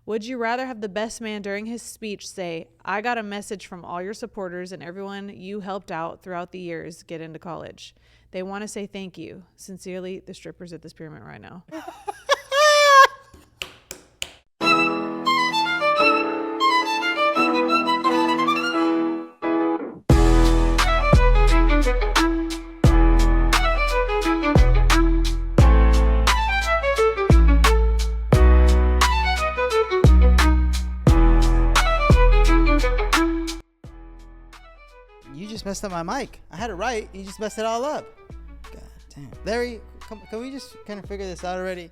Would you rather have the best man during his speech say, I got a message from all your supporters and everyone you helped out throughout the years get into college. They want to say thank you. Sincerely, the strippers at this pyramid right now. You just messed up my mic. I had it right. You just messed it all up. God damn. Larry, can we just kind of figure this out already?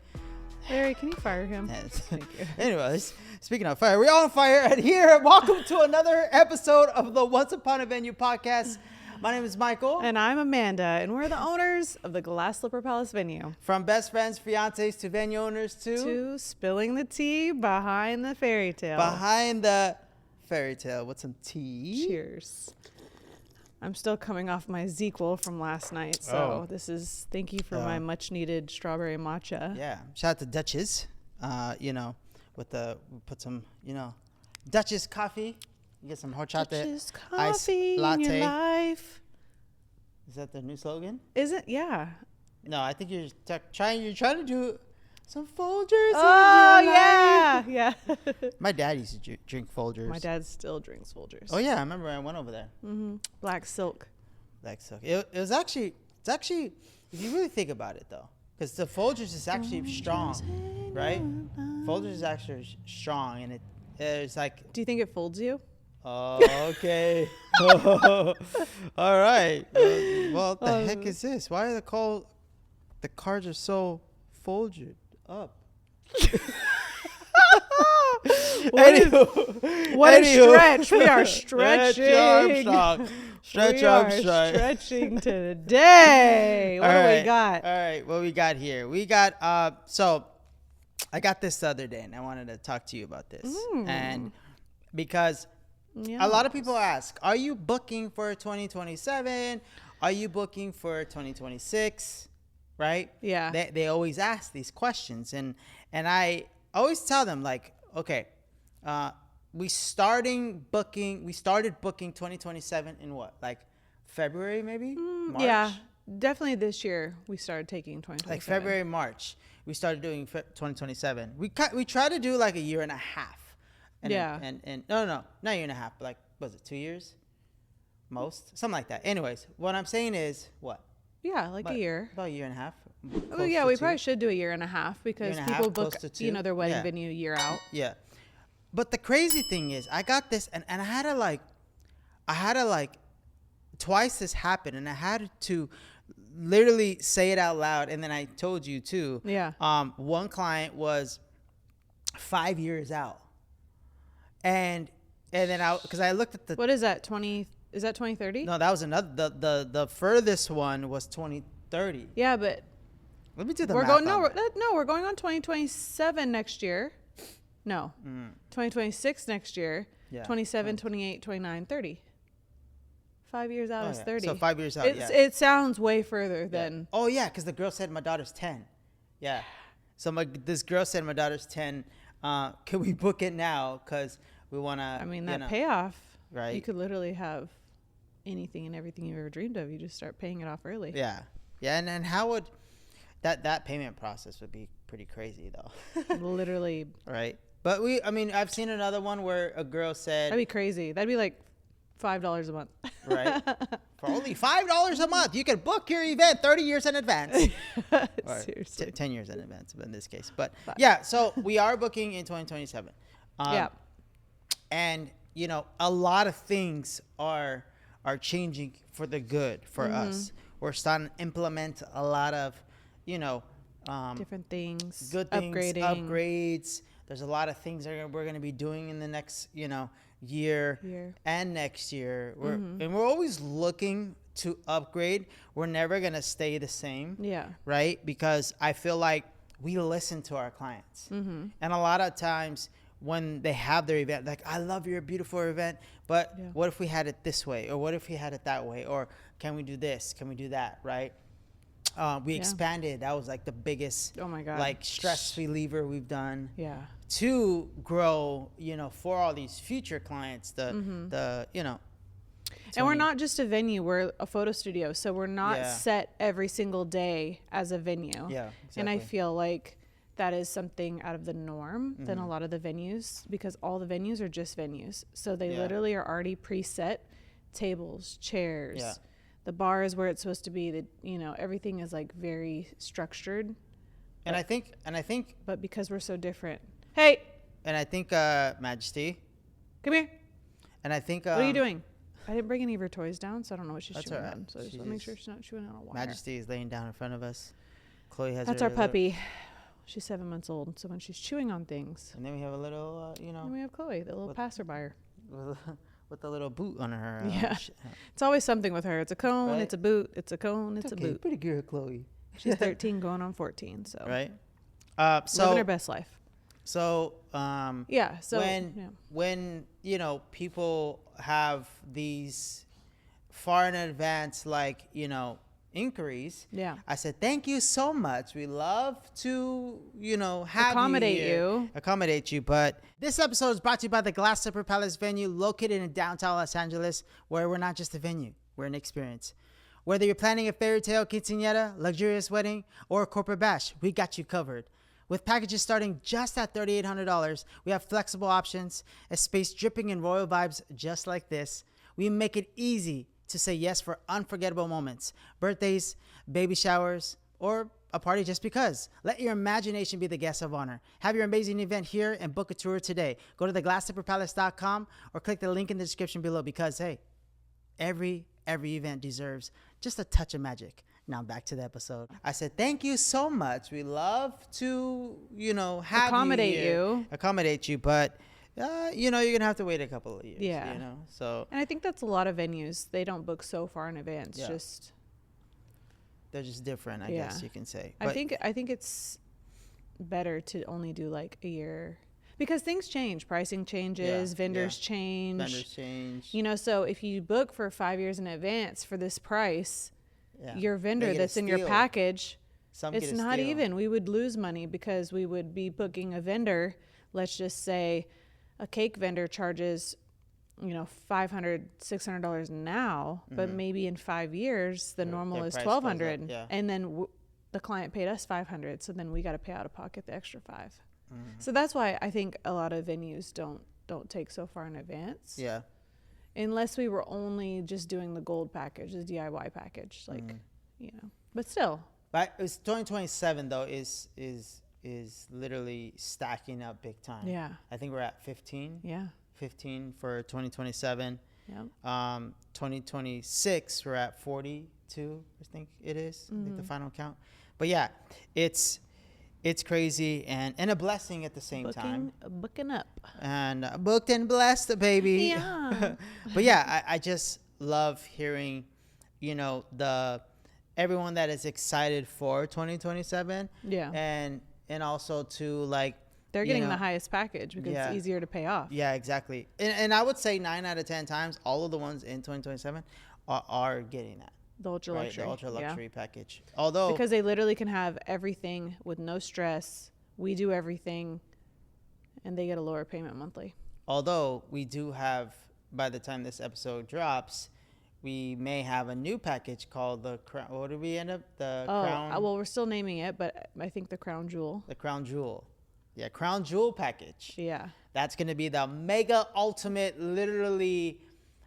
Larry, can you fire him? Yes. Thank you. Anyways, speaking of fire, we're all on fire. And here, welcome to another episode of the Once Upon a Venue podcast. My name is Michael. And I'm Amanda, and we're the owners of the Glass Slipper Palace venue. From best friends, fiancés, to venue owners, To spilling the tea behind the fairy tale. behind the fairy tale with some tea. Cheers. I'm still coming off my ZQL from last night, so thank you for my much needed strawberry matcha. Yeah. Shout out to Duchess. We put some, Duchess coffee. You get some horchata Duchess iced coffee latte. in your life. Is that the new slogan? Is it? Yeah. No, I think you're trying to do some Folgers. Oh, in your yeah. life. Yeah. My dad used to drink Folgers. My dad still drinks Folgers. Oh yeah, I remember I went over there. Mm-hmm. Black Silk. It's actually, if you really think about it though, because the Folgers is actually strong, right? Folgers is actually strong, and it's like. Do you think it folds you? Oh, okay. All right. What the heck is this? Why are the cards are so folded up? What a stretch. We are stretching. Stretching today. What do we got? All right. What we got here? We got, so I got this the other day and I wanted to talk to you about this. And because a lot of people ask, are you booking for 2027? Are you booking for 2026? Right? Yeah. They always ask these questions. And I always tell them, like, okay, we started booking 2027 in what? Like February, maybe? March? Yeah. Definitely this year we started taking 2027. Like February, March. We started doing 2027. We try to do like a year and a half. And no, not a year and a half. But like, was it 2 years? Most? Something like that. Anyways, what I'm saying is what? Yeah, like a year. About a year and a half. Oh yeah, we probably should do a year and a half because people book, their wedding venue a year out. Yeah. But the crazy thing is, I got this, and I had to like, twice this happened, and I had to literally say it out loud, and then I told you too. Yeah. One client was 5 years out, and then because I looked at the. What is that? Is that 2030? No, that was another. The furthest one was 2030. Yeah, but. Let me do the We're math. We're going on 2027 next year. No. 2026 next year. Yeah. 27, 28, 29, 30. 5 years out is 30. So 5 years out, It sounds way further than... Oh, yeah, because the girl said my daughter's 10. Yeah. So this girl said my daughter's 10. Can we book it now? Because we want to... I mean, that payoff. Right. You could literally have anything and everything you've ever dreamed of. You just start paying it off early. Yeah. Yeah, and then how would... That payment process would be pretty crazy, though. Literally. Right. But I've seen another one where a girl said... That'd be crazy. That'd be like $5 a month. Right. For only $5 a month, you can book your event 30 years in advance. Seriously. 10 years in advance in this case. But yeah, so we are booking in 2027. Yeah. And, a lot of things are changing for the good for us. We're starting to implement a lot of, different things. Good things, upgrades. There's a lot of things that we're going to be doing in the next, year and next year. And we're always looking to upgrade. We're never going to stay the same. Yeah. Right? Because I feel like we listen to our clients. And a lot of times when they have their event, like, I love your beautiful event, but what if we had it this way? Or what if we had it that way? Or can we do this? Can we do that? Right? We expanded. That was like the biggest, oh my God, like stress reliever we've done. Yeah. To grow, for all these future clients, And we're not just a venue, we're a photo studio. So we're not set every single day as a venue. Yeah, exactly. And I feel like that is something out of the norm than a lot of the venues, because all the venues are just venues. So they literally are already preset tables, chairs. Yeah. The bar is where it's supposed to be. Everything is like very structured. And I think, but because we're so different. Hey. And I think, Majesty. Come here. And I think. What are you doing? I didn't bring any of her toys down, so I don't know what she's chewing right. on. So I just want to make sure she's not chewing on a wire. Majesty is laying down in front of us. Chloe has. That's our puppy. She's 7 months old, so when she's chewing on things. And then we have a little, And we have Chloe, the little passerby. With a little boot on her. It's always something with her. It's a cone, right? It's a boot. It's a cone, it's a boot. Pretty good, Chloe. She's 13 going on 14, so. Right. So living her best life. So, when people have these far in advance, like, inquiries. Yeah. I said, thank you so much. We love to, accommodate you. But this episode is brought to you by the Glass Slipper Palace venue located in downtown Los Angeles, where we're not just a venue, we're an experience. Whether you're planning a fairy tale quinceañera, luxurious wedding, or a corporate bash, we got you covered. With packages starting just at $3,800, we have flexible options, a space dripping in royal vibes just like this. We make it easy to say yes for unforgettable moments, birthdays, baby showers, or a party just because. Let your imagination be the guest of honor. Have your amazing event here and book a tour today. Go to theglasslipperpalace.com or click the link in the description below, because, hey, every event deserves just a touch of magic. Now back to the episode. I said, thank you so much. We love to, accommodate you, but you're going to have to wait a couple of years. Yeah. So. And I think that's a lot of venues. They don't book so far in advance. Yeah. They're just different, I guess you can say. But I think it's better to only do like a year, because things change. Pricing changes, vendors change. So if you book for 5 years in advance for this price, your vendor that's in your package, it's not even. We would lose money because we would be booking a vendor. Let's just say a cake vendor charges, $500, $600 now, but maybe in 5 years the normal is $1,200, and then the client paid us $500, so then we got to pay out of pocket the extra $5. So that's why I think a lot of venues don't take so far in advance. Yeah. Unless we were only just doing the gold package, the DIY package, but still. But it's 2027 though is literally stacking up big time. Yeah. I think we're at 15. Yeah. 15 for 2027. Yeah. 2026 we're at 42. I think it is. I think the final count. But yeah, it's crazy and a blessing at the same time. Booking up. And booked and blessed, baby. Yeah. But yeah, I just love hearing, everyone that is excited for 2027. Yeah. And also to like. They're getting the highest package because it's easier to pay off. Yeah, exactly. And I would say 9 out of 10 times, all of the ones in 2027 are getting that. The ultra luxury. The ultra luxury package. Although. Because they literally can have everything with no stress. We do everything. And they get a lower payment monthly. Although we do have, by the time this episode drops, we may have a new package called the Crown. What did we end up? Crown. Well, we're still naming it, but I think the Crown Jewel. The Crown Jewel. Yeah, Crown Jewel package. Yeah. That's going to be the mega ultimate, literally.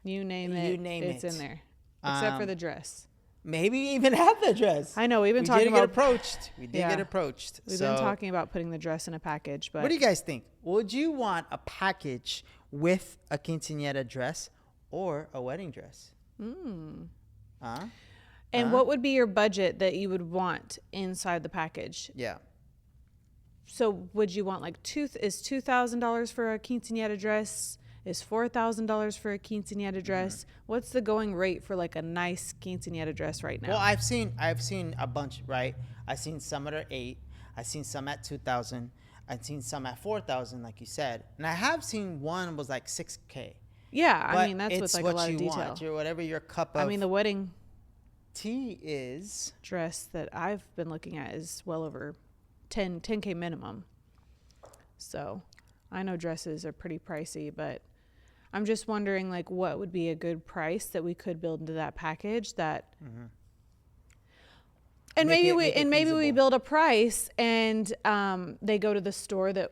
You name it. It's in there. Except for the dress. Maybe even have the dress. I know. We did get approached. We did get approached. We've been talking about putting the dress in a package. But what do you guys think? Would you want a package with a quinceañera dress or a wedding dress? And what would be your budget that you would want inside the package? Yeah. So would you want like is $2,000 for a quinceañera dress? Is $4,000 for a quinceañera dress? What's the going rate for like a nice quinceañera dress right now? Well, I've seen a bunch, right? I've seen some at $8,000. I've seen some at $2,000. I've seen some at $4,000, like you said, and I have seen one was like $6,000. Yeah, I mean that's with like a lot of detail. Want, whatever your cup of. I mean the wedding T is dress that I've been looking at is well over 10K minimum. So I know dresses are pretty pricey, but I'm just wondering like what would be a good price that we could build into that package that and maybe we build a price and they go to the store that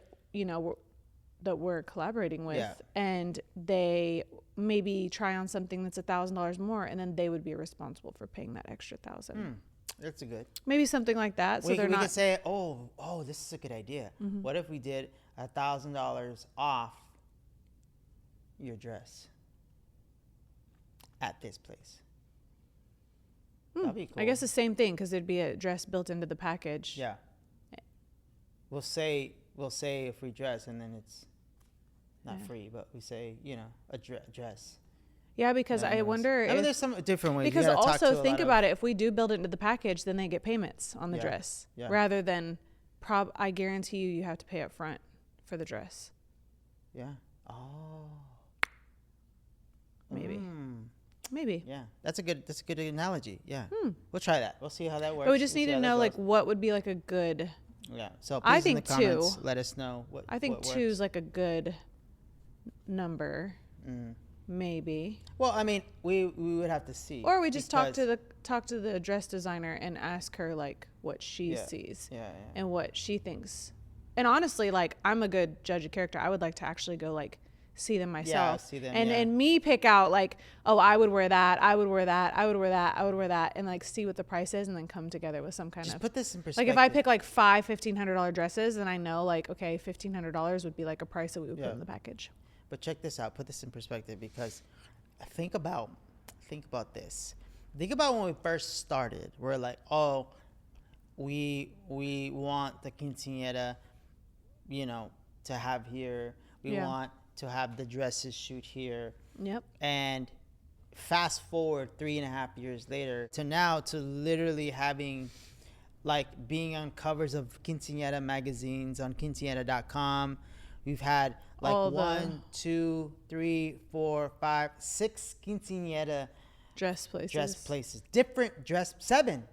that we're collaborating with and they maybe try on something that's $1,000 more and then they would be responsible for paying that extra $1,000. That's a good. Maybe something like that. So we could say, oh, this is a good idea. What if we did $1,000 off your dress at this place? That'd be cool. I guess the same thing because there'd be a dress built into the package. Yeah. We'll say a free dress and then it's not free, but we say, a dress. Yeah, because I wonder if... there's some different ways. Because also think about it. If we do build it into the package, then they get payments on the dress. Yeah. Rather than... I guarantee you have to pay up front for the dress. Yeah. Oh. Maybe. Yeah. That's a good analogy. Yeah. We'll try that. We'll see how that works. But we just need to know like what would be like a good... Yeah. So please I think in the comments, let us know what I think 2 is like a good number. Maybe. Well, I mean, we would have to see. Or we just talk to the dress designer and ask her like what she sees and what she thinks. And honestly, like I'm a good judge of character. I would like to actually go like see them myself. See them, and me pick out like, oh, I would wear that, I would wear that, I would wear that, I would wear that, and like see what the price is and then come together with some kind just of put this in perspective. Like if I pick like 5 $1,500 dresses, then I know like okay, $1,500 would be like a price that we would put in the package. But check this out. Put this in perspective because think about this. Think about when we first started. We're like, oh, we want the quinceañera, to have here. We want to have the dresses shoot here. Yep. And fast forward 3.5 years later to now to literally having like being on covers of quinceañera magazines on quinceañera.com. We've had like 1, 2, 3, 4, 5, 6 quinceañera dress places. Different 7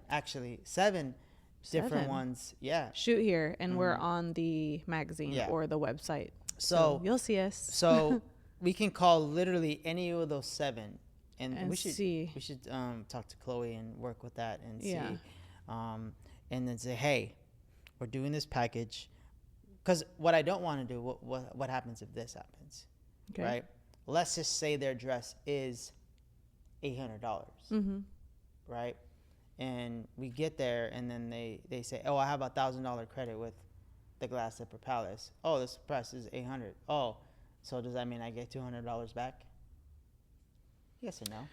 different ones. Yeah. Shoot here and we're on the magazine or the website. So you'll see us. So we can call literally any of those 7 and we should talk to Chloe and work with that and see and then say, hey, we're doing this package. Because what I don't want to do, what happens if this happens, right? Let's just say their dress is $800, right? And we get there, and then they say, oh, I have $1,000 credit with the Glass Slipper Palace. Oh, this price is $800. Oh, so does that mean I get $200 back? Yes or no?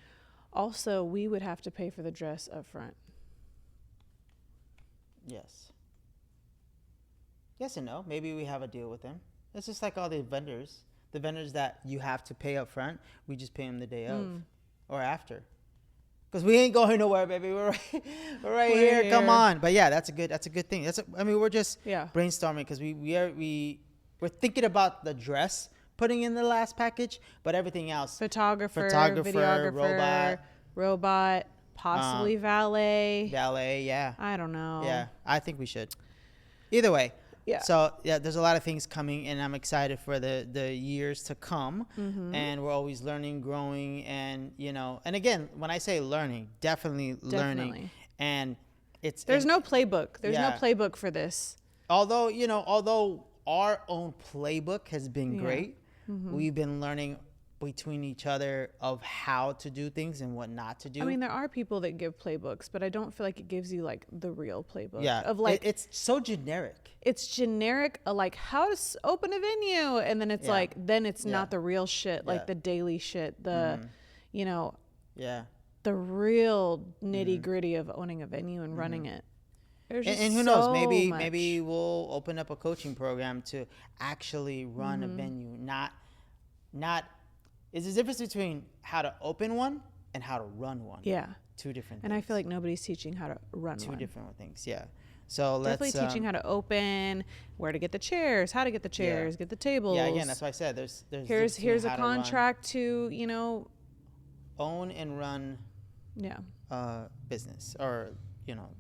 Also, we would have to pay for the dress up front. Yes. Yes and no. Maybe we have a deal with them. It's just like all the vendors that you have to pay up front. We just pay them the day of or after, because we ain't going nowhere, baby. We're right here. Come on. But yeah, that's a good thing. We're just brainstorming because we're thinking about the dress putting in the last package, but everything else: photographer, videographer, robot, possibly valet. Yeah. I don't know. Yeah, I think we should. Either way. Yeah. So there's a lot of things coming, and I'm excited for the years to come. And we're always learning, growing, and and again, when I say learning, definitely learning. And there's no playbook. There's no playbook for this. Although our own playbook has been great, we've been learning between each other of how to do things and what not to do. I mean, there are people that give playbooks, but I don't feel like it gives you like the real playbook. Yeah, of like it's so generic. It's generic, like how to open a venue, and then it's like it's not the real shit, like the daily shit, the the real nitty gritty of owning a venue and running it. And who knows? Maybe we'll open up a coaching program to actually run a venue. Not. Is the difference between how to open one and how to run one. Yeah. 2 different things. And I feel like nobody's teaching how to run one. 2 different things, yeah. So definitely teaching how to open, where to get the chairs, how to get the chairs, get the tables. Yeah, again, that's why I said there's here's a contract to, own and run business or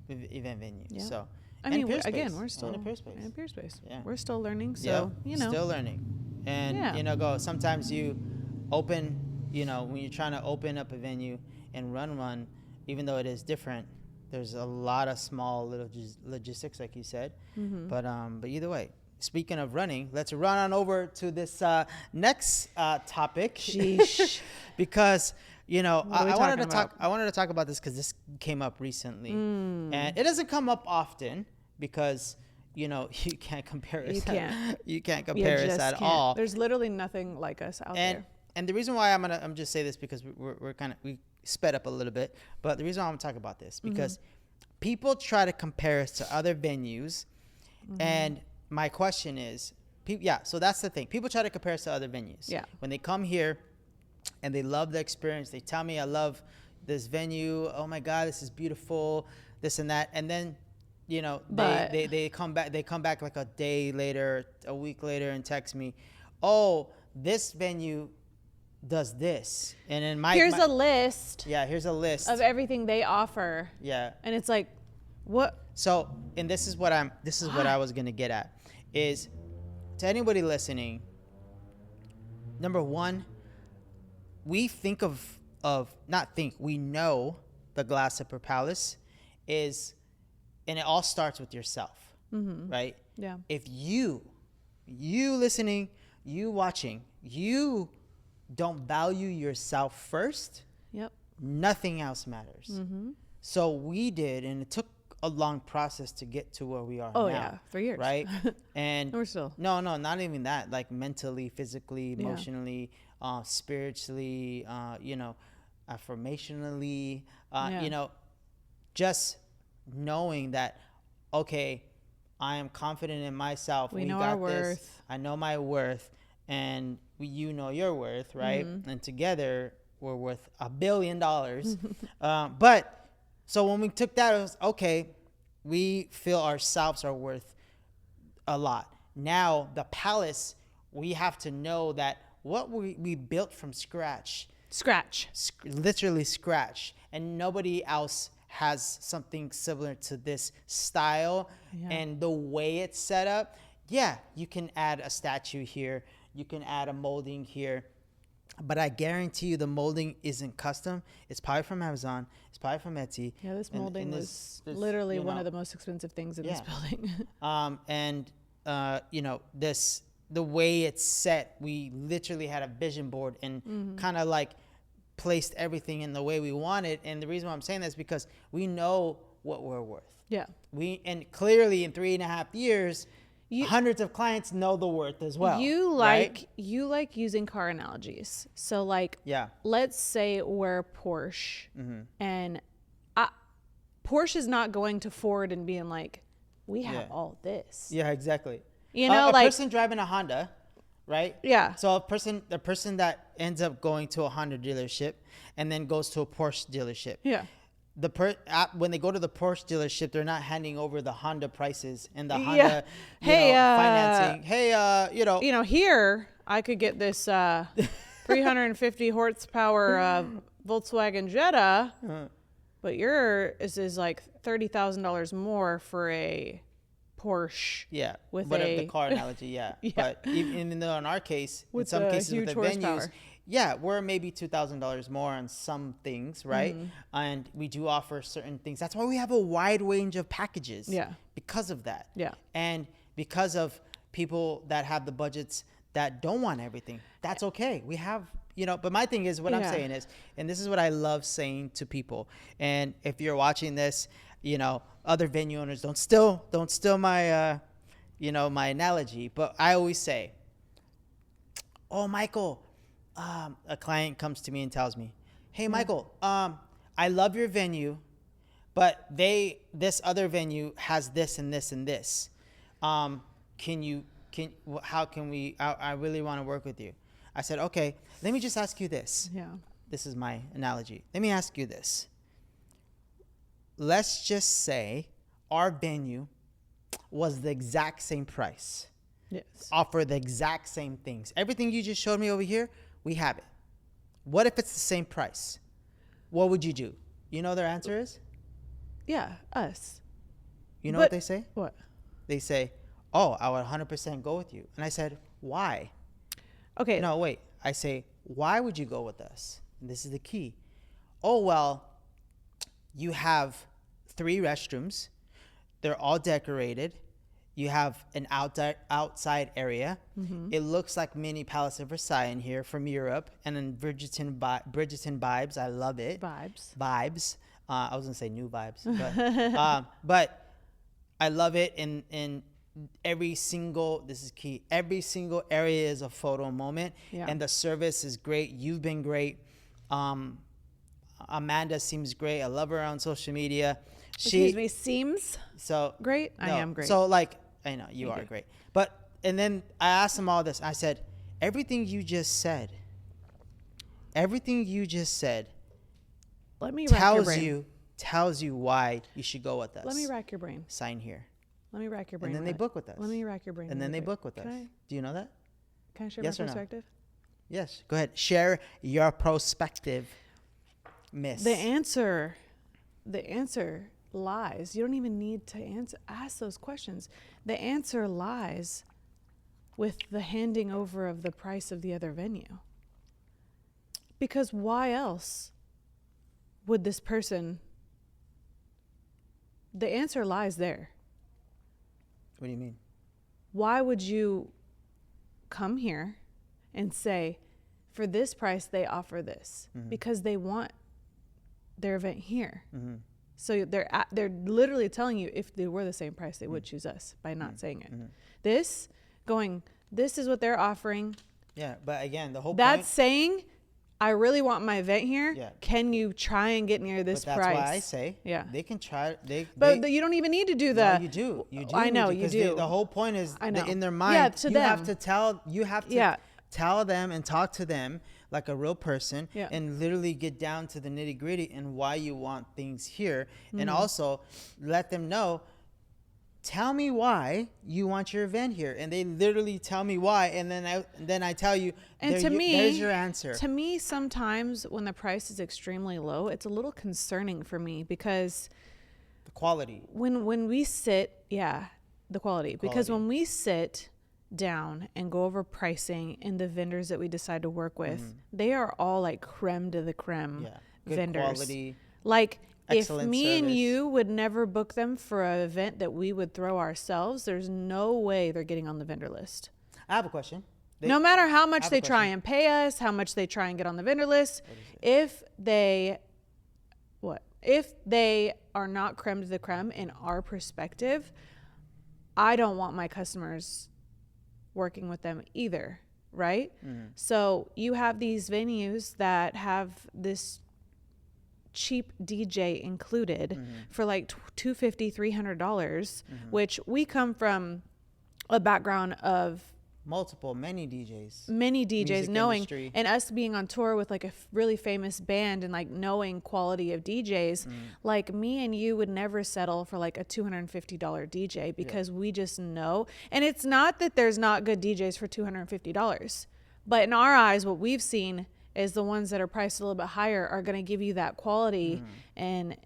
event venue. Yeah. So I mean, again, we're still in peer space. Yeah, we're still learning. So still learning, and sometimes you open, when you're trying to open up a venue and run one, even though it is different, there's a lot of small little logistics, like you said. Mm-hmm. But either way, speaking of running, let's run on over to this next topic. Sheesh. Because I wanted to talk about this because this came up recently, and it doesn't come up often because you can't compare us. You can't compare us at all. There's literally nothing like us out there. And the reason why I'm just say this because we sped up a little bit, but the reason why I'm talking about this because people try to compare us to other venues, and my question is, so that's the thing. People try to compare us to other venues. Yeah. When they come here and they love the experience, they tell me, I love this venue. Oh my God, this is beautiful, this and that. And then, they come back like a day later, a week later and text me, oh, this venue does this. And in here's a list. Yeah, here's a list of everything they offer. Yeah. And it's like, what? So, and this is what I was going to get at is to anybody listening, number one, we know the Glass Slipper Palace is, and it all starts with yourself, right? Yeah. If you listening, you watching, you don't value yourself first, nothing else matters. So we did, and it took a long process to get to where we are now. Oh yeah, for years. Right? And we're still. No, not even that. Like mentally, physically, emotionally, spiritually, affirmationally, just knowing that, okay, I am confident in myself. We know our worth. I know my worth, and you know your worth, right? And together we're worth $1 billion. But so when we took that, it was okay. We feel ourselves are worth a lot. Now the palace, we have to know that what we built from scratch, literally scratch, and nobody else has something similar to this style and the way it's set up. Yeah, you can add a statue here, you can add a molding here, but I guarantee you the molding isn't custom. It's probably from Amazon. It's probably from Etsy. Yeah, this molding was literally one of the most expensive things in this building. The way it's set, we literally had a vision board and kind of like placed everything in the way we wanted. And the reason why I'm saying that is because we know what we're worth. Yeah. And clearly in 3.5 years, hundreds of clients know the worth as well. You like using car analogies. So let's say we're Porsche, and Porsche is not going to Ford and being like, we have all this. Yeah, exactly. A person driving a Honda, right? Yeah. So the person that ends up going to a Honda dealership and then goes to a Porsche dealership. Yeah. When they go to the Porsche dealership, they're not handing over the Honda prices and the Honda financing. Here I could get this 350 horsepower Volkswagen Jetta, but yours is like $30,000 more for a Porsche. Yeah, with the car analogy, But even though in our case, in some cases with the venues, we're maybe $2,000 more on some things, right? And we do offer certain things. That's why we have a wide range of packages. Yeah, because of that. Yeah, and because of people that have the budgets that don't want everything. That's okay. We have. But my thing is, what I'm saying is, and this is what I love saying to people. And if you're watching this, other venue owners don't steal my, my analogy. But I always say, oh, Michael, a client comes to me and tells me, hey, Michael, I love your venue, but this other venue has this and this and this. How can we, I really want to work with you. I said, okay, let me just ask you this. Yeah. This is my analogy. Let me ask you this. Let's just say our venue was the exact same price. Yes. Offer the exact same things. Everything you just showed me over here, we have it. What if it's the same price? What would you do? You know their answer is? Yeah, us. You know what they say? What? They say, "Oh, I would 100% go with you." And I said, "Why?" Okay. No, wait. I say, "Why would you go with us?" And this is the key. "Oh, well, you have 3 restrooms. They're all decorated. You have an outside area. It looks like mini Palace of Versailles in here from Europe, and then Bridgerton vibes. I love it. Vibes. I was gonna say new vibes, but I love it. In every single, this is key. Every single area is a photo moment, and the service is great. You've been great. Amanda seems great. I love her on social media. Excuse me, seems so great. No, I am great. So like, I know you are great. But and then I asked them all this. I said, everything you just said. Let me rack your brain. tells you why you should go with us. Let me rack your brain. Sign here. Let me rack your brain. And then they book with us. Let me rack your brain. And then they book with us. Do you know that? Can I share my perspective? No? Yes. Go ahead. Share your perspective, miss. The answer lies. You don't even need to ask those questions. The answer lies with the handing over of the price of the other venue. Because why else would this person... The answer lies there. What do you mean? Why would you come here and say, for this price, they offer this? Because they want their event here. So they're literally telling you if they were the same price, they would choose us by not saying it. This is what they're offering. Yeah, but again, the whole That's point, saying, I really want my event here. Yeah. Can you try and get near this price? That's why I say, they can try. You don't even need to do that. No, you do. You do. I know you do. The whole point is in their mind. Yeah, to you them. have to tell. You have to tell them and talk to them like a real person, and literally get down to the nitty gritty and why you want things here, and also let them know. Tell me why you want your event here, and they literally tell me why, and then I tell you. And there's your answer. To me, sometimes when the price is extremely low, it's a little concerning for me because the quality. When we sit, the quality. Because when we sit down and go over pricing and the vendors that we decide to work with, they are all like creme de la creme vendors. Quality. Like, excellent if me service. and you would never book them for an event that we would throw ourselves, there's no way they're getting on the vendor list. I have a question. No matter how much they try and pay us, how much they try and get on the vendor list, if they are not creme de la creme in our perspective, I don't want my customers working with them either, right? So you have these venues that have this cheap DJ included for like $250, $300, which we come from a background of many DJs Music knowing industry. And us being on tour with like a really famous band and like knowing quality of DJs, like me and you would never settle for like a $250 DJ because we just know. And it's not that there's not good DJs for $250, but in our eyes, what we've seen is the ones that are priced a little bit higher are going to give you that quality. And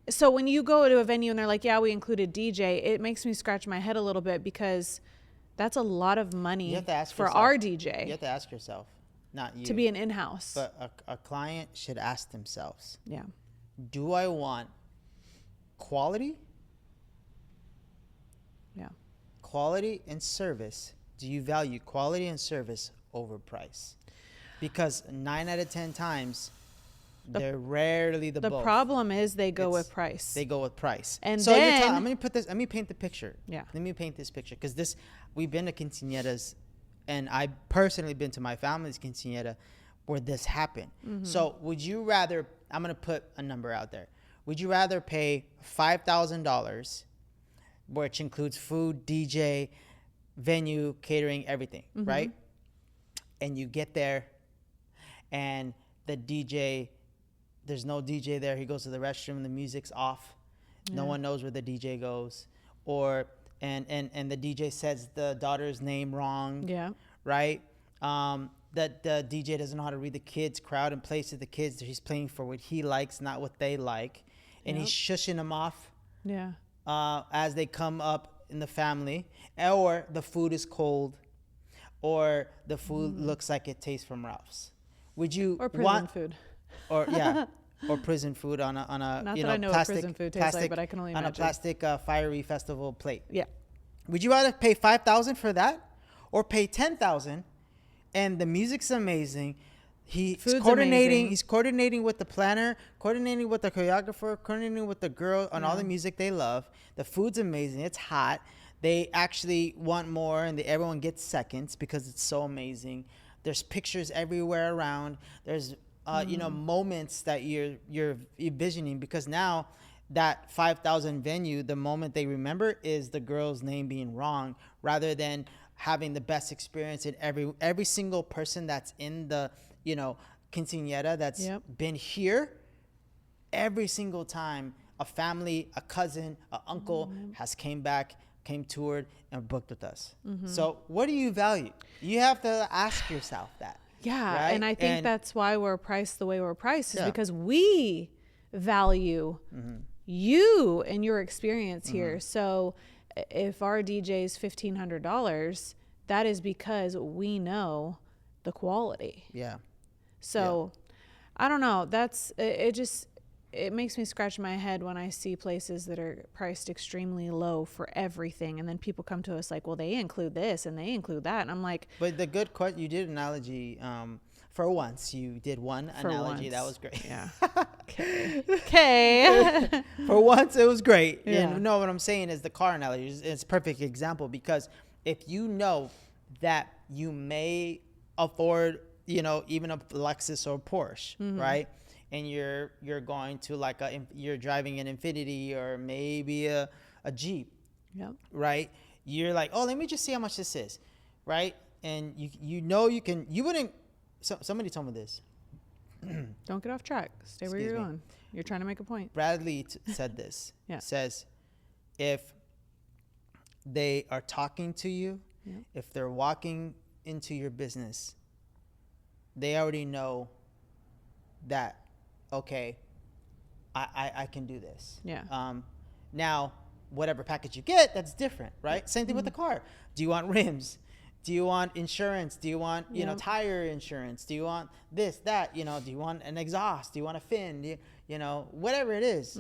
so when you go to a venue and they're like, we included DJ, it makes me scratch my head a little bit because that's a lot of money for our DJ. You have to ask yourself, not you. To be an in-house. But a client should ask themselves, yeah, do I want quality? Yeah. Quality and service. Do you value quality and service over price? Because 9 out of 10 times, they're rarely both. The problem is they go with price. They go with price. And so then let me paint the picture. Yeah. Let me paint this picture because we've been to quinceañeras, and I personally been to my family's quinceañera where this happened. So would you rather? I'm gonna put a number out there. Would you rather pay $5,000, which includes food, DJ, venue, catering, everything, right? And you get there, and the DJ, there's no DJ there. He goes to the restroom. The music's off. No one knows where the DJ goes, and the DJ says the daughter's name wrong. Yeah. Right. that the DJ doesn't know how to read the kids' crowd and plays to the kids. He's playing for what he likes, not what they like. And he's shushing them off as they come up in the family. Or the food is cold. Or the food looks like it tastes from Ralph's. Would you or prison food? Or or prison food on a not you that know, I know plastic, what prison food tastes like, but I can only imagine. On a plastic fiery festival plate. Yeah. Would you rather pay $5,000 for that, or pay $10,000, and the music's amazing? He's coordinating. Amazing. He's coordinating with the planner, coordinating with the choreographer, coordinating with the girl on all the music they love. The food's amazing. It's hot. They actually want more, and everyone gets seconds because it's so amazing. There's pictures everywhere around. There's moments that you're envisioning, because now that 5,000 venue, the moment they remember is the girl's name being wrong, rather than having the best experience in every single person that's in the quinceañera that's been here. Every single time a family, a cousin, an uncle has came toured and booked with us. So what do you value? You have to ask yourself that. Yeah, right? And I think that's why we're priced the way we're priced, is because we value you and your experience here. So if our DJ is $1,500, that is because we know the quality. Yeah. So I don't know. It makes me scratch my head when I see places that are priced extremely low for everything, and then people come to us like, well, they include this and they include that, and I'm like, but the good question, you did analogy for once. You did one analogy that was great. Yeah. Okay. For once, it was great. Yeah. You know what I'm saying is the car analogy is a perfect example, because if you know that you may afford, even a Lexus or Porsche, right? And you're going to you're driving an Infiniti or maybe a Jeep, right? You're like, oh, let me just see how much this is, right? And you wouldn't. Somebody told me this. Don't get off track. Stay where you're going. You're trying to make a point. Bradley said this. Says, if they are talking to you, if they're walking into your business, they already know that, okay, I can do this. Yeah. Now, whatever package you get, that's different, right? Same thing with the car. Do you want rims? Do you want insurance? Do you want, tire insurance? Do you want this, that, do you want an exhaust? Do you want a fin? Do you, whatever it is,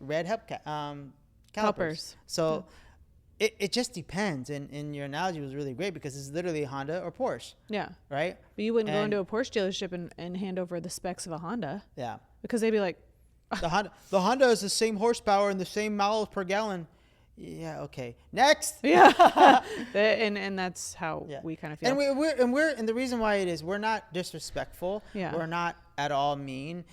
red calipers. So it just depends. And your analogy was really great, because it's literally Honda or Porsche. Yeah. Right? But you wouldn't go into a Porsche dealership and hand over the specs of a Honda. Yeah. Because they'd be like, the Honda is the same horsepower and the same miles per gallon. Yeah. Okay. Next. Yeah. and that's how we kind of feel. And the reason why it is, we're not disrespectful. Yeah. We're not at all mean.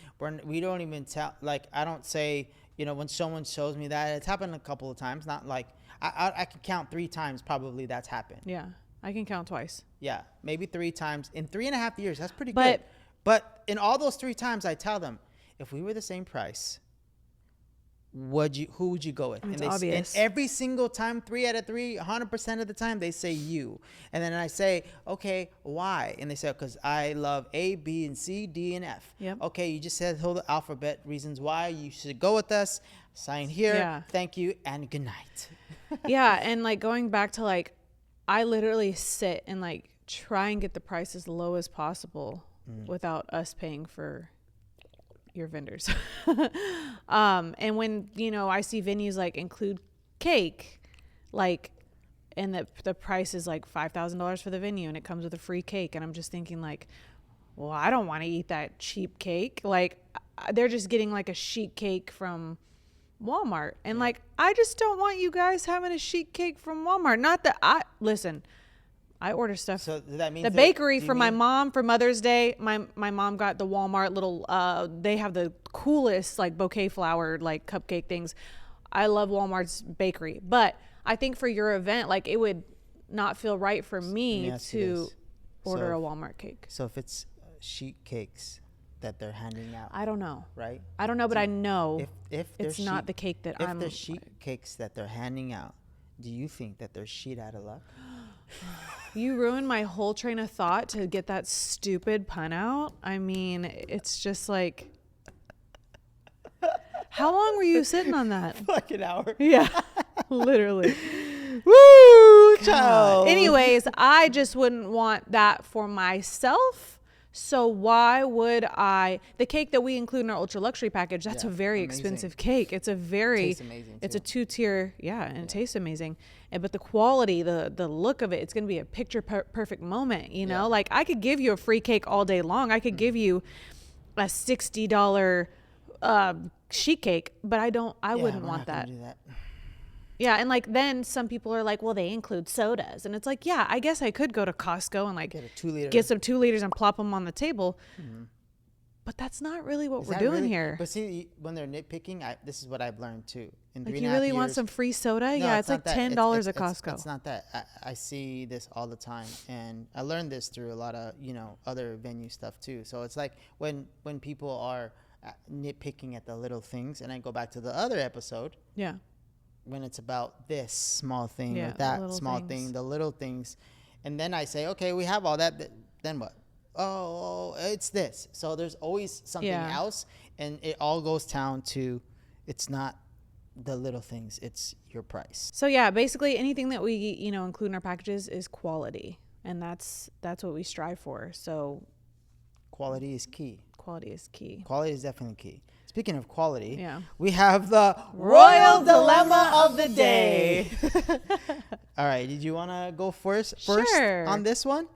We don't even tell, I don't say, when someone shows me that, it's happened a couple of times. Not like I can count 3 times probably that's happened. Yeah. I can count twice. Yeah. Maybe 3 times in 3.5 years. That's pretty good. But in all those 3 times, I tell them, if we were the same price, who would you go with? It's obvious. And every single time, 3 out of 3, 100% of the time, they say you. And then I say, okay, why? And they say, because I love A, B, and C, D, and F. Yep. Okay, you just said the whole alphabet reasons why you should go with us. Sign here. Yeah. Thank you, and good night. Yeah, and going back to I literally sit and try and get the price as low as possible without us paying for your vendors. And when I see venues include cake, and the price is $5,000 for the venue, and it comes with a free cake, and I'm just thinking well, I don't want to eat that cheap cake. They're just getting a sheet cake from Walmart, and I just don't want you guys having a sheet cake from Walmart. Not that I order stuff. So that means the bakery for my mom for Mother's Day. My mom got the Walmart little. They have the coolest bouquet flowered cupcake things. I love Walmart's bakery, but I think for your event, it would not feel right for me to order a Walmart cake. So if it's sheet cakes that they're handing out, I don't know. Right? I don't know, but I know if it's not the cake that if they're sheet cakes that they're handing out, do you think that they're sheet out of luck? You ruined my whole train of thought to get that stupid pun out. I mean, it's just like, how long were you sitting on that? Like an hour. Yeah, literally. Woo, child. Anyways, I just wouldn't want that for myself. So why would I? The cake that we include in our ultra luxury package, that's a very expensive cake. It's a very, Tastes amazing it's too. a 2-tier, and it tastes amazing. But the quality, the look of it, it's going to be a picture perfect moment. You know, like I could give you a free cake all day long. I could give you a $60 sheet cake, but I wouldn't want that. Do that. Yeah, and like then some people are like, well, they include sodas, and it's like, yeah, I guess I could go to Costco and like Get a 2-liter. get some 2 liters and plop them on the table, but that's not really what we're doing here. But see, when they're nitpicking, this is what I've learned too. In Like 3.5 you really want years- some free soda? No, Yeah, it's like not that. $10 at Costco. It's not that. I see this all the time, and I learned this through a lot of other venue stuff too. So it's like when people are nitpicking at the little things, and I go back to the other episode. Yeah. When it's about this small thing Yeah, or that little small things. thing, the little things, and then I say, okay, we have all that. Then what? Oh, it's this. So there's always something else, and it all goes down to, it's not the little things, it's your price. So yeah, basically anything that we include in our packages is quality, and that's what we strive for. So Quality is key. quality is key. Quality is definitely key. Speaking of quality, Yeah. we have the Royal Dilemma of the Day. All right, did you want to go first Sure. on this one?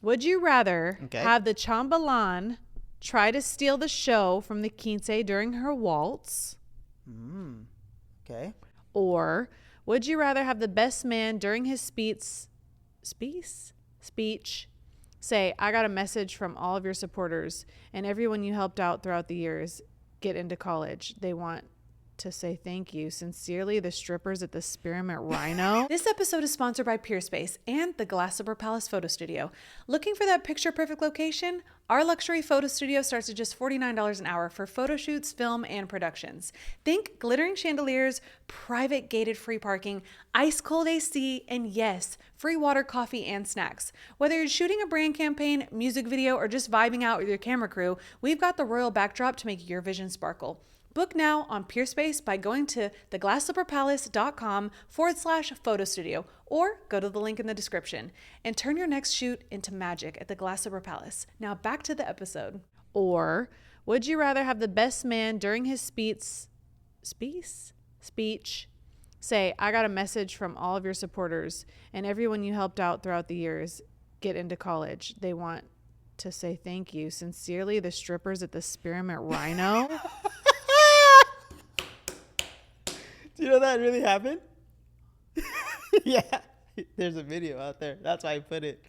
Would you rather Okay. have the chambellan try to steal the show from the quince during her waltz, Okay. or would you rather have the best man during his speech say, I got a message from all of your supporters and everyone you helped out throughout the years get into college. They want to say thank you. Sincerely, the strippers at the Spearmint Rhino. This episode is sponsored by Peerspace and the Glassober Palace Photo Studio. Looking for that picture perfect location? Our luxury photo studio starts at just $49 an hour for photo shoots, film, and productions. Think glittering chandeliers, private gated free parking, ice cold AC, and yes, free water, coffee, and snacks. Whether you're shooting a brand campaign, music video, or just vibing out with your camera crew, we've got the royal backdrop to make your vision sparkle. Book now on Peerspace by going to theglassslipperpalace.com/photo studio or go to the link in the description and turn your next shoot into magic at the Glassober Palace. Now back to the episode. Or would you rather have the best man during his speech say, I got a message from all of your supporters and everyone you helped out throughout the years get into college. They want to say thank you. Sincerely, the strippers at the Spearmint Rhino. Do you know that really happened? Yeah. There's a video out there. That's why I put it.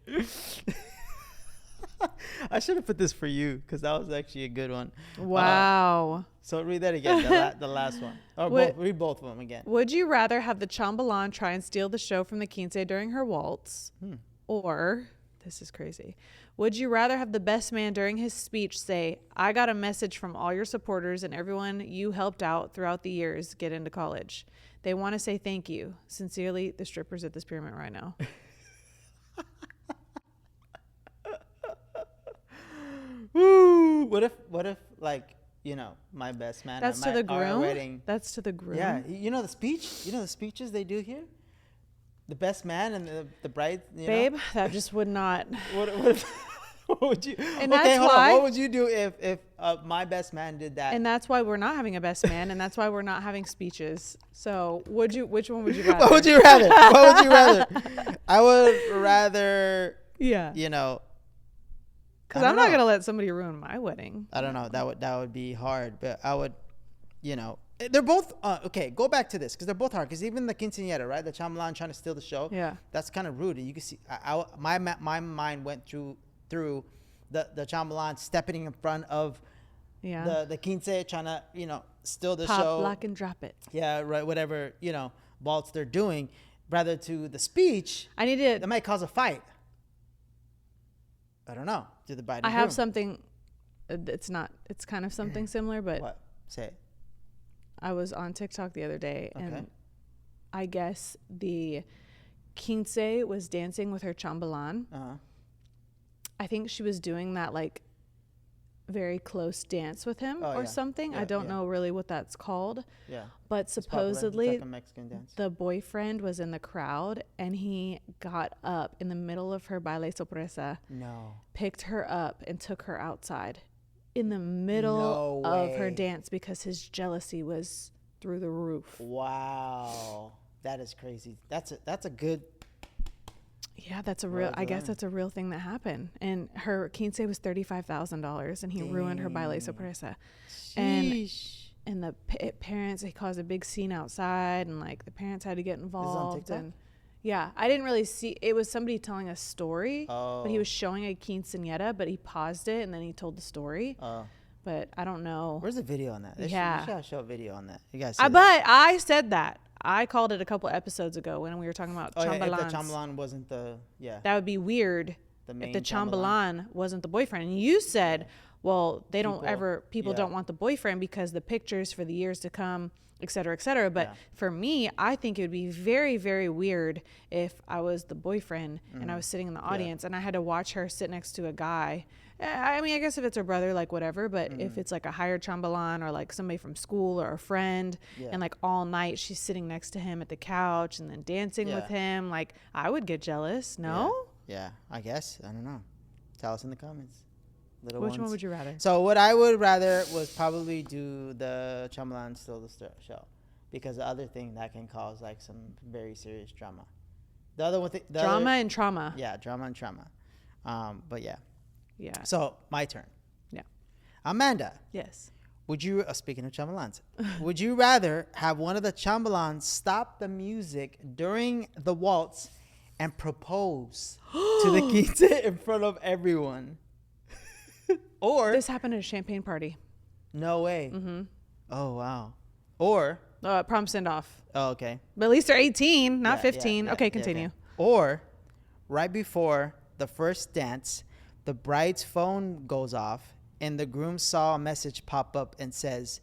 I should have put this for you because that was actually a good one. Wow. So read that again, the last one. Or read both of them again. Would you rather have the chambellan try and steal the show from the quince during her waltz? Or, this is crazy, would you rather have the best man during his speech say, I got a message from all your supporters and everyone you helped out throughout the years get into college. They want to say thank you. Sincerely, the strippers at the Spearmint Rhino. Woo! What if like, my best man That's at to the our groom? wedding. That's to the groom? Yeah, the speech? The speeches they do here? The best man and the bride, Babe, that just would not. What would you? And okay, that's hold why- on. What would you do if my best man did that? And that's why we're not having a best man, and that's why we're not having speeches. So, which one would you rather? What would you rather? What would you rather? I would rather, Yeah. Because Because I'm not going to let somebody ruin my wedding. I don't know. That would be hard, but I would, they're both okay. Go back to this because they're both hard. Because even the quinceañera, right? The chambellan trying to steal the show. Yeah. That's kind of rude. And you can see, my mind went through the chambellan stepping in front of the quince trying to steal the Pop, show. lock, and drop it. Yeah, right. Whatever waltz they're doing, rather to the speech. I need to. That might cause a fight. I don't know. To the bride and I have groom. something. It's not. It's kind of something similar, but What? Say it. I was on TikTok the other day, Okay. and I guess the Quince was dancing with her chambelan. I think she was doing that like very close dance with him or something. I don't know really what that's called. Yeah. But supposedly it's like a Mexican dance. The boyfriend was in the crowd and he got up in the middle of her baile sorpresa. No. Picked her up and took her outside in the middle of her dance because his jealousy was through the roof. Wow. That is crazy. That's a good. Yeah, that's a real. I guess that's a real thing that happened. And her quince was $35,000, and he ruined her baile sorpresa. And the parents, he caused a big scene outside, and like the parents had to get involved. Is it on and yeah, I didn't really see. It was somebody telling a story, but he was showing a quinceañera, but he paused it and then he told the story. But I don't know. Where's the video on that? We should show a video on that. You guys. But I said that. I called it a couple episodes ago when we were talking about chambelans. Yeah, if the chambelan wasn't the, that would be weird if the chambelan wasn't the boyfriend. And you said, well, people don't want the boyfriend because the pictures for the years to come, et cetera, et cetera. But for me, I think it would be very, very weird if I was the boyfriend and I was sitting in the audience and I had to watch her sit next to a guy. I mean, I guess if it's her brother, like whatever, but if it's like a hired chambelan or like somebody from school or a friend and like all night she's sitting next to him at the couch and then dancing with him, like I would get jealous. No? Yeah, I guess. I don't know. Tell us in the comments. Which one would you rather? So what I would rather was probably do the chambelan still the show, because the other thing that can cause like some very serious drama. The other one, drama and trauma. Yeah, drama and trauma. But yeah. Yeah. So my turn. Yeah. Amanda. Yes. Would you, speaking of chambelans, would you rather have one of the chambelans stop the music during the waltz and propose to the quince in front of everyone? Or this happened at a champagne party. No way. Mm-hmm. Oh wow. Or prom send off. Oh, okay. But at least they're 18, not 15. Okay, continue. Okay. Or right before the first dance, the bride's phone goes off and the groom saw a message pop up and says,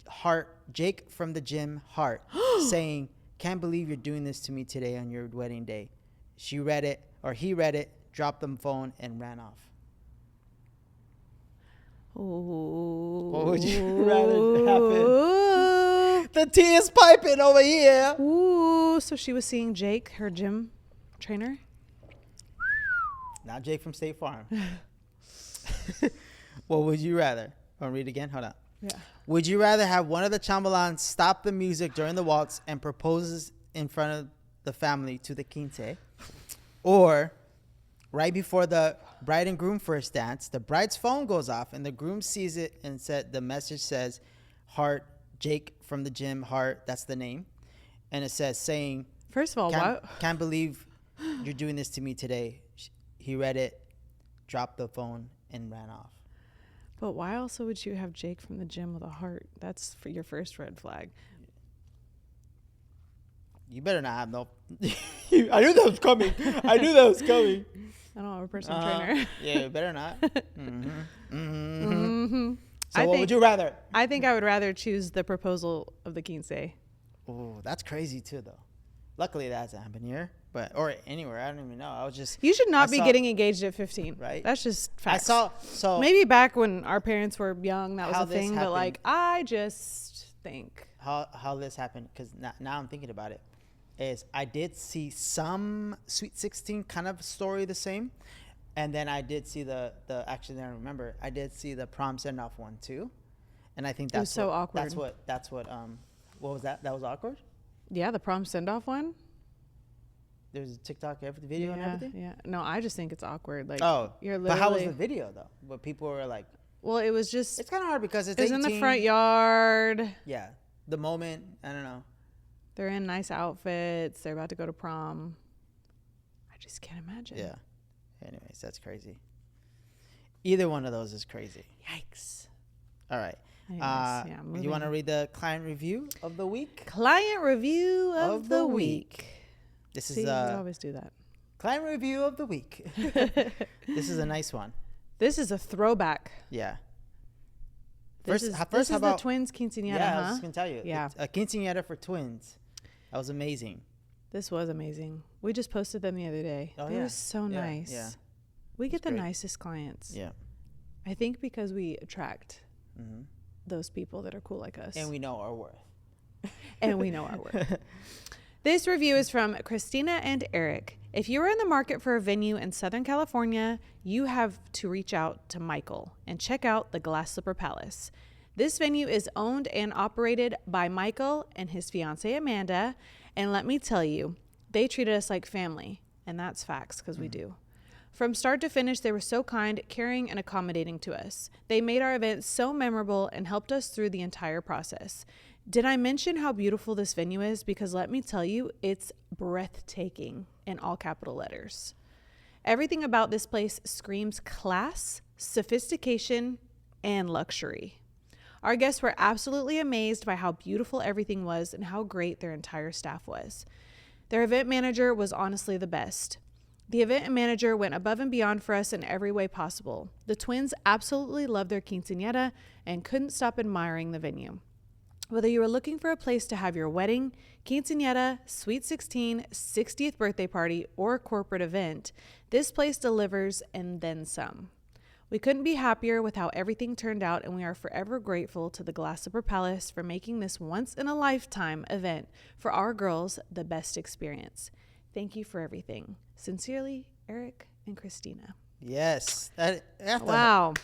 "Heart, Jake from the gym, heart," saying, "Can't believe you're doing this to me today on your wedding day." He read it, dropped the phone, and ran off. Ooh. What would you rather happen? The tea is piping over here. Ooh, so she was seeing Jake, her gym trainer? Not Jake from State Farm. What would you rather? Want to read again? Hold on. Yeah. Would you rather have one of the chambelans stop the music during the waltz and proposes in front of the family to the quince? Or right before the bride and groom first dance, the bride's phone goes off and the groom sees it and the message says, "Heart, Jake from the gym, heart," that's the name. And it says saying, first of all, can't believe you're doing this to me today. He read it, dropped the phone, and ran off. But why also would you have Jake from the gym with a heart? That's for your first red flag. You better not have no. I knew that was coming. I don't have a personal trainer. Yeah, you better not. Mm-hmm. Mm-hmm. Mm-hmm. So what would you rather? I think I would rather choose the proposal of the quince. Oh, that's crazy too, though. Luckily, that hasn't happened here, or anywhere. I don't even know. You should not be getting engaged at 15. Right? That's just facts. So maybe back when our parents were young, that was a thing. Happened, but like, I just think how this happened, because now I'm thinking about it, is I did see some Sweet 16 kind of story the same, and then I did see actually I remember I did see the prom send off one too, and I think that's so awkward. That's what what was that? That was awkward. Yeah, the prom send off one. There's a TikTok video and everything. Yeah. No, I just think it's awkward. Like, you're literally. But how was the video though? But people were like, well, it was just. It's kind of hard because it's in the front yard. Yeah, the moment. I don't know. They're in nice outfits. They're about to go to prom. I just can't imagine. Yeah. Anyways, that's crazy. Either one of those is crazy. Yikes. All right. Anyways, you want to read the client review of the week? Client review of the week. This is. You always do that. Client review of the week. This is a nice one. This is a throwback. Yeah. This is the twins quinceañera. Yeah, I was just gonna tell you. Yeah. It's a quinceañera for twins. That was amazing. This was amazing. We just posted them the other day. Oh, They were so nice. Yeah. We get the great. nicest clients. Yeah. I think because we attract those people that are cool like us. And we know our worth. And we know our worth. This review is from Christina and Erick. If you are in the market for a venue in Southern California, you have to reach out to Michael and check out the Glass Slipper Palace. This venue is owned and operated by Michael and his fiancée Amanda. And let me tell you, they treated us like family. And that's facts, because we do. From start to finish, they were so kind, caring, and accommodating to us. They made our event so memorable and helped us through the entire process. Did I mention how beautiful this venue is? Because let me tell you, it's breathtaking in all capital letters. Everything about this place screams class, sophistication, and luxury. Our guests were absolutely amazed by how beautiful everything was and how great their entire staff was. Their event manager was honestly the best. The event manager went above and beyond for us in every way possible. The twins absolutely loved their quinceañera and couldn't stop admiring the venue. Whether you are looking for a place to have your wedding, quinceañera, sweet 16, 60th birthday party, or corporate event, this place delivers and then some. We couldn't be happier with how everything turned out, and we are forever grateful to the Glass Slipper Palace for making this once-in-a-lifetime event for our girls the best experience. Thank you for everything. Sincerely, Erick and Christina. Yes. Wow.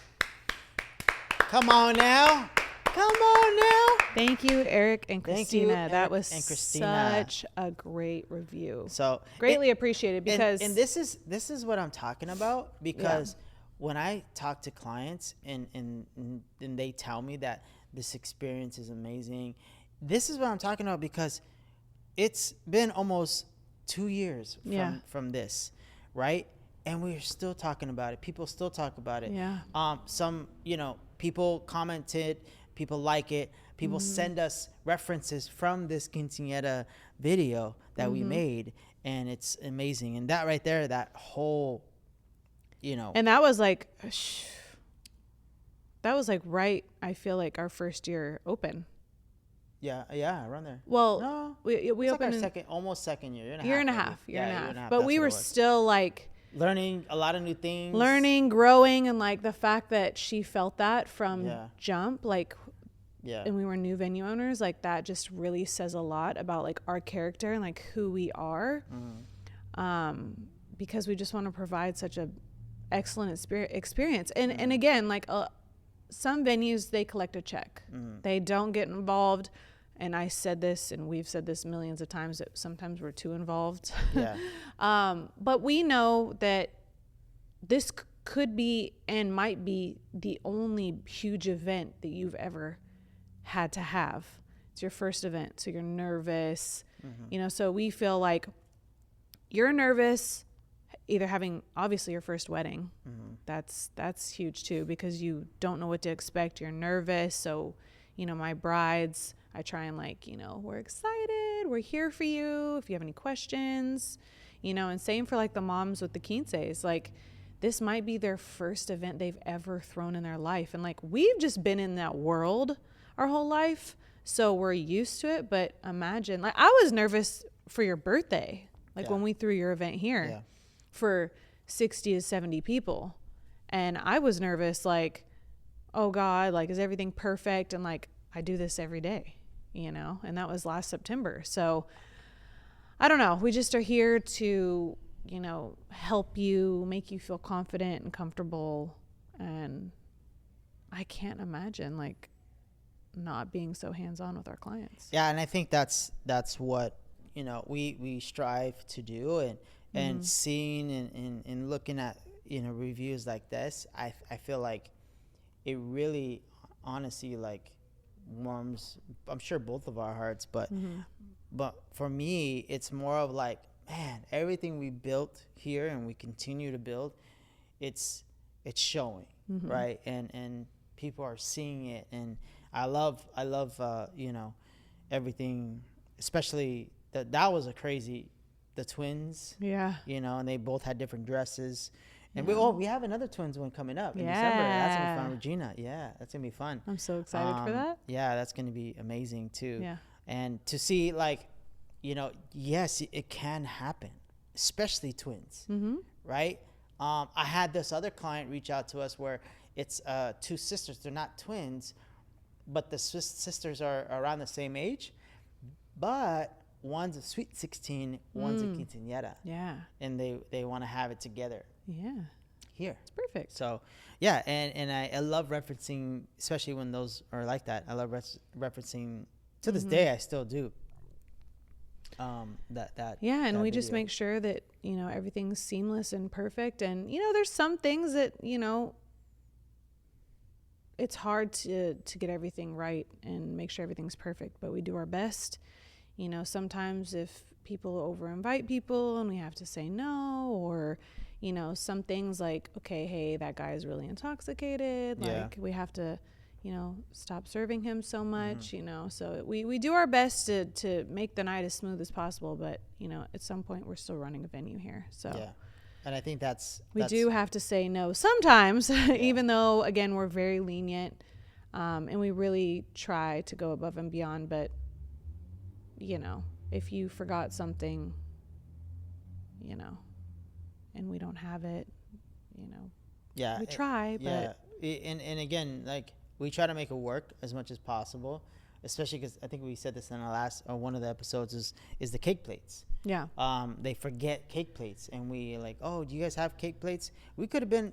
Come on now. Come on now. Thank you, Erick and Christina. Erick that was and Christina. Such a great review. So greatly appreciated, because and this is what I'm talking about, because when I talk to clients and they tell me that this experience is amazing, this is what I'm talking about, because it's been almost 2 years from this, right? And we're still talking about it. People still talk about it. Yeah. Some, people commented, people like it. People send us references from this quinceañera video that we made, and it's amazing. And that right there, that whole, And that was like right, I feel like, our first year open. Yeah, around there. Well, no, we opened like almost second year. Year and a half. But we were still like learning a lot of new things. Growing, and like the fact that she felt that from jump, like, and we were new venue owners, like that just really says a lot about like our character and like who we are. Because we just want to provide such a excellent experience. And again, like some venues, they collect a check. They don't get involved. And I said this, and we've said this millions of times, that sometimes we're too involved. But we know that this could be and might be the only huge event that you've ever had to have. It's your first event, so you're nervous. So we feel like you're nervous, either having obviously your first wedding. That's huge too, because you don't know what to expect. You're nervous. So, my brides, I try and like, we're excited. We're here for you if you have any questions, and same for like the moms with the quinceañeras. Like, this might be their first event they've ever thrown in their life. And like, we've just been in that world our whole life, so we're used to it. But imagine, like, I was nervous for your birthday, like when we threw your event here for 60 to 70 people. And I was nervous, like, oh God, like, is everything perfect? And like, I do this every day, and that was last September. So I don't know. We just are here to, help you, make you feel confident and comfortable. And I can't imagine like not being so hands-on with our clients. Yeah. And I think that's what, we strive to do, and seeing and looking at, reviews like this, I feel like it really honestly like warms, I'm sure, both of our hearts, but for me, it's more of like, man, everything we built here and we continue to build, it's showing, right? And people are seeing it, and I love everything, especially that was a crazy, the twins, and they both had different dresses. And we have another twins one coming up in December. That's gonna be fun, Regina. Yeah, that's gonna be fun. I'm so excited for that. Yeah, that's gonna be amazing too. Yeah. And to see like yes, it can happen, especially twins, Mm-hmm. right? I had this other client reach out to us where it's two sisters. They're not twins, but the sisters are around the same age, but one's a sweet 16, one's a quinceañera. Yeah. And they want to have it together. Yeah. Here. It's perfect. So, yeah, and I love referencing, especially when those are like that. I love referencing, to this day, I still do. Yeah, and that we just video. make sure that, everything's seamless and perfect. And, there's some things that, it's hard to get everything right and make sure everything's perfect, but we do our best. Sometimes if people over-invite people and we have to say no, or, some things like, okay, hey, that guy is really intoxicated. Like, we have to, stop serving him so much, So we do our best to make the night as smooth as possible, but, at some point we're still running a venue here. So Yeah. And I think we do have to say no sometimes, even though, again, we're very lenient, and we really try to go above and beyond. But, if you forgot something, and we don't have it, we try. But and again, like, we try to make it work as much as possible, especially because I think we said this in our last one of the episodes is the cake plates. Yeah. They forget cake plates, and we like, oh, do you guys have cake plates? We could have been,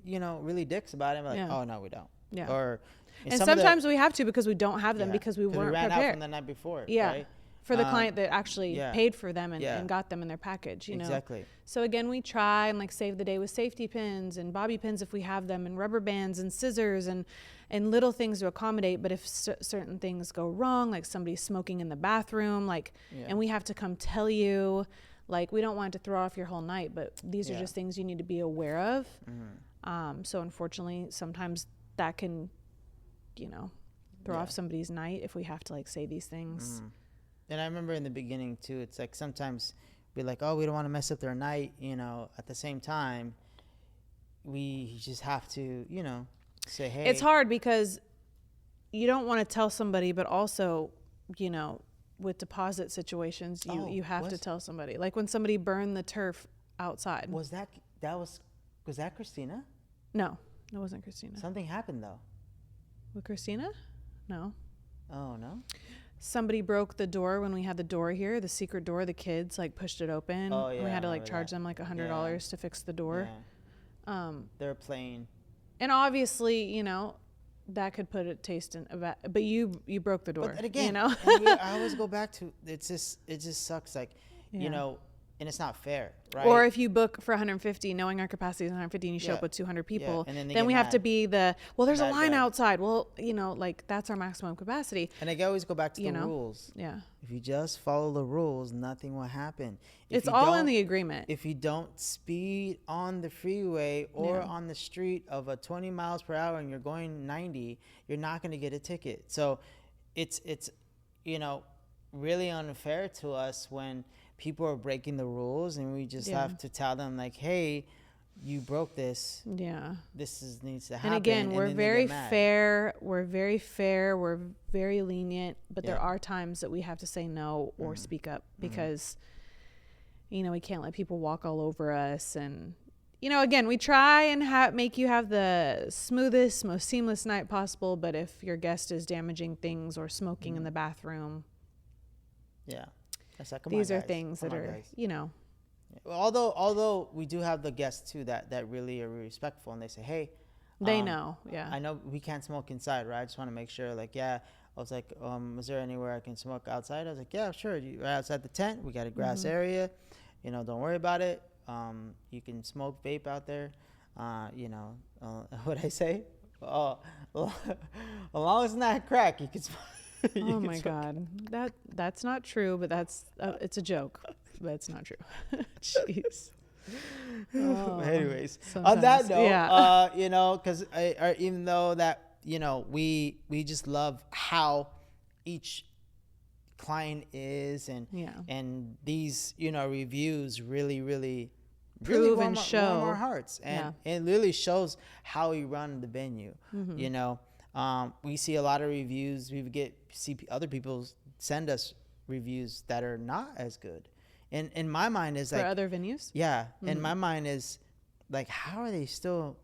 really dicks about it. Like, oh no, we don't. Yeah. Or and sometimes we have to because we don't have them because we weren't ran prepared. out from the night before. Yeah. Right? For the client that actually paid for them and, Yeah. and got them in their package, Exactly. So again, we try and like save the day with safety pins and bobby pins if we have them, and rubber bands and scissors and little things to accommodate. But if certain things go wrong, like somebody's smoking in the bathroom, and we have to come tell you, like, we don't want it to throw off your whole night, but these are just things you need to be aware of. So unfortunately, sometimes that can, throw off somebody's night if we have to like say these things. And I remember in the beginning too, it's like sometimes we're like, oh, we don't want to mess up their night, at the same time, we just have to, say, hey. It's hard because you don't want to tell somebody, but also, with deposit situations, you have to tell somebody. Like when somebody burned the turf outside. Was that Christina? No, it wasn't Christina. Something happened though. With Christina? No. Oh, no? Somebody broke the door when we had the door here, the secret door. The kids like pushed it open. Oh, yeah, and we had to like remember charge that. them like $100 to fix the door. Yeah. They're playing. And obviously, that could put a taste in a bad, but you broke the door. But again, and I always go back to it just sucks, like, and it's not fair, right? Or if you book for 150, knowing our capacity is 150, and you show up with 200 people, and then we have to be there's a line guy. outside. Well, like that's our maximum capacity. And I always go back to the rules. Yeah. If you just follow the rules, nothing will happen. It's all in the agreement. If you don't speed on the freeway or on the street of a 20 miles per hour and you're going 90, you're not going to get a ticket. So it's really unfair to us when people are breaking the rules, and we just have to tell them like, hey, you broke this. Yeah. This needs to happen. And again, we're very fair. We're very fair. We're very lenient, but there are times that we have to say no or speak up because, we can't let people walk all over us. And, again, we try and make you have the smoothest, most seamless night possible. But if your guest is damaging things or smoking in the bathroom, these are things that are, Although we do have the guests too that really are respectful, and they say, hey, they know, I know we can't smoke inside, right? I just want to make sure, like, I was like, is there anywhere I can smoke outside? I was like, yeah, sure. Right outside the tent, we got a grass area, don't worry about it. You can smoke, vape out there. What I say? Oh, as long as it's not crack, you can smoke. Oh my God, that's not true, but that's it's a joke, but it's not true. Jeez. Anyways, sometimes. On that note, because even though that we just love how each client is, and these reviews really prove warm and show our hearts, and it really shows how we run the venue. We see a lot of reviews. See other people send us reviews that are not as good. And in my mind is for like other venues. Yeah, in my mind is like, how are they still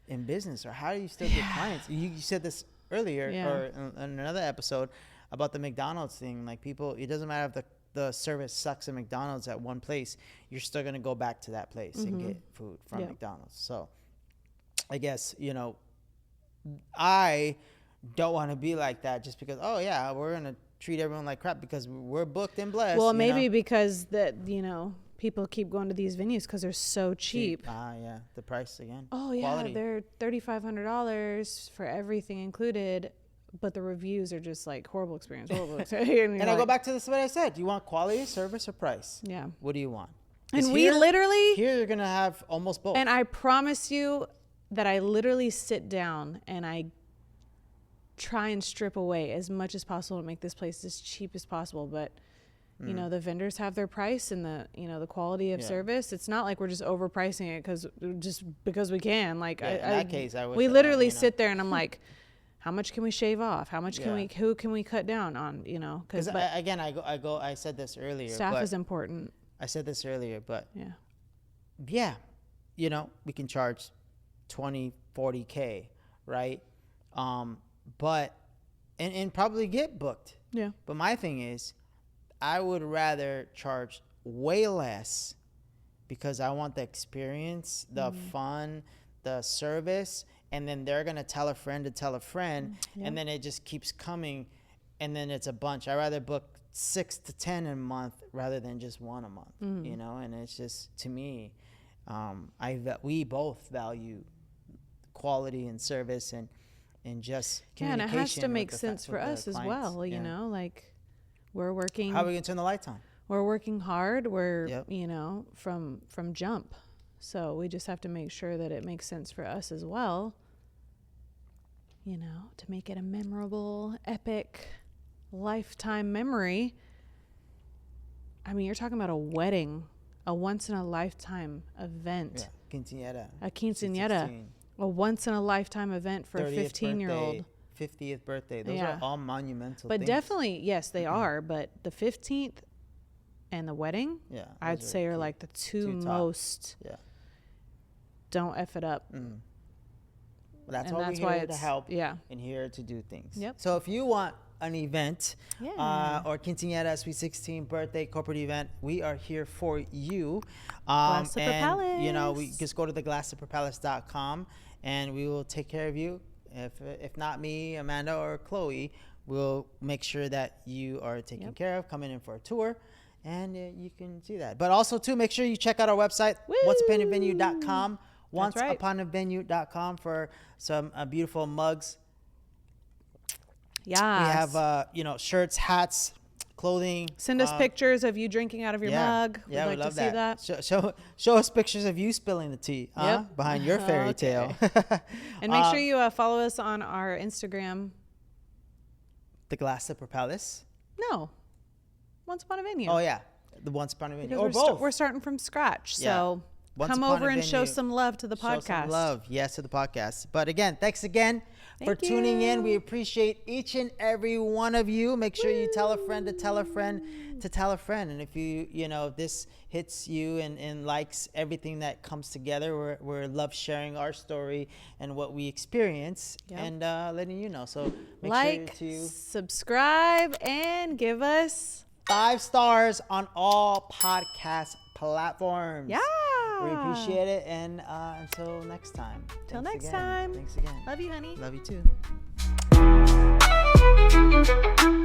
in business, or how do you still get clients? You said this earlier or in another episode about the McDonald's thing. Like, people, it doesn't matter if the service sucks at McDonald's at one place, you're still gonna go back to that place and get food from McDonald's. So I guess, you know, I don't want to be like that just because, oh yeah, we're gonna treat everyone like crap because we're booked and blessed. Well, maybe because that, you know, people keep going to these venues because they're so cheap. Yeah, the price again. Oh yeah, quality. They're $3,500 for everything included, but the reviews are just like horrible experience. And I go back to this, what I said. Do you want quality, service, or price? Yeah. What do you want? And we literally here you're gonna have almost both. And I promise you that I literally sit down and I try and strip away as much as possible to make this place as cheap as possible. But you know, the vendors have their price and the, you know, the quality of service. It's not like we're just overpricing it because we can. Like in that case, we literally sit there and I'm like, how much can we shave off? How much who can we cut down on? You know, because again, I said this earlier. Staff is important. I said this earlier, but yeah, you know, we can charge 20, 40K, right? But and probably get booked. Yeah. But my thing is, I would rather charge way less because I want the experience, the fun, the service, and then they're going to tell a friend to tell a friend, and then it just keeps coming, and then it's a bunch. I'd rather book 6 to 10 a month rather than just one a month, you know? And it's just, to me, we both value quality and service and just communication. And it has to make sense for us as well, you know? Like, we're working. How are we going to turn the lights on? We're working hard. We're, you know, from jump. So we just have to make sure that it makes sense for us as well, you know, to make it a memorable, epic, lifetime memory. I mean, you're talking about a wedding, a once-in-a-lifetime event. Yeah, quinceañera. A quinceañera. A once-in-a-lifetime event for a 15-year-old. 50th birthday. Those are all monumental But things. definitely, yes, they are. But the 15th and the wedding, I'd say are like the two most. Yeah. Don't F it up. Well, that's why we're here to help and here to do things. Yep. So if you want an event or quinceañera, Sweet 16 birthday corporate event, we are here for you. And you know, we just go to theglassslipperpalace.com and we will take care of you. If not me, Amanda, or Chloe, we'll make sure that you are taken care of, coming in for a tour, and you can see that. But also, too, make sure you check out our website, onceuponavenue.com, onceuponavenue.com for some beautiful mugs. Yeah. We have, you know, shirts, hats, clothing. Send us pictures of you drinking out of your mug. Yeah, we'd like love to see that. Show us pictures of you spilling the tea behind your fairy tale. And make sure you follow us on our Instagram. The Glass Slipper Palace? No. Once Upon a Venue. Oh, yeah. The Once Upon a Venue. Or both. We're starting from scratch. So come over and show some love to the podcast. Show some love, yes, to the podcast. But again, thanks again for tuning in. We appreciate each and every one of you. Make sure you tell a friend to tell a friend to tell a friend. And if you know, this hits you and likes everything that comes together, we're love sharing our story and what we experience and letting you know. So make sure to subscribe and give us 5 stars on all podcast platforms. Yeah. We appreciate it. And until next time. Till next time. Thanks again. Love you, honey. Love you too.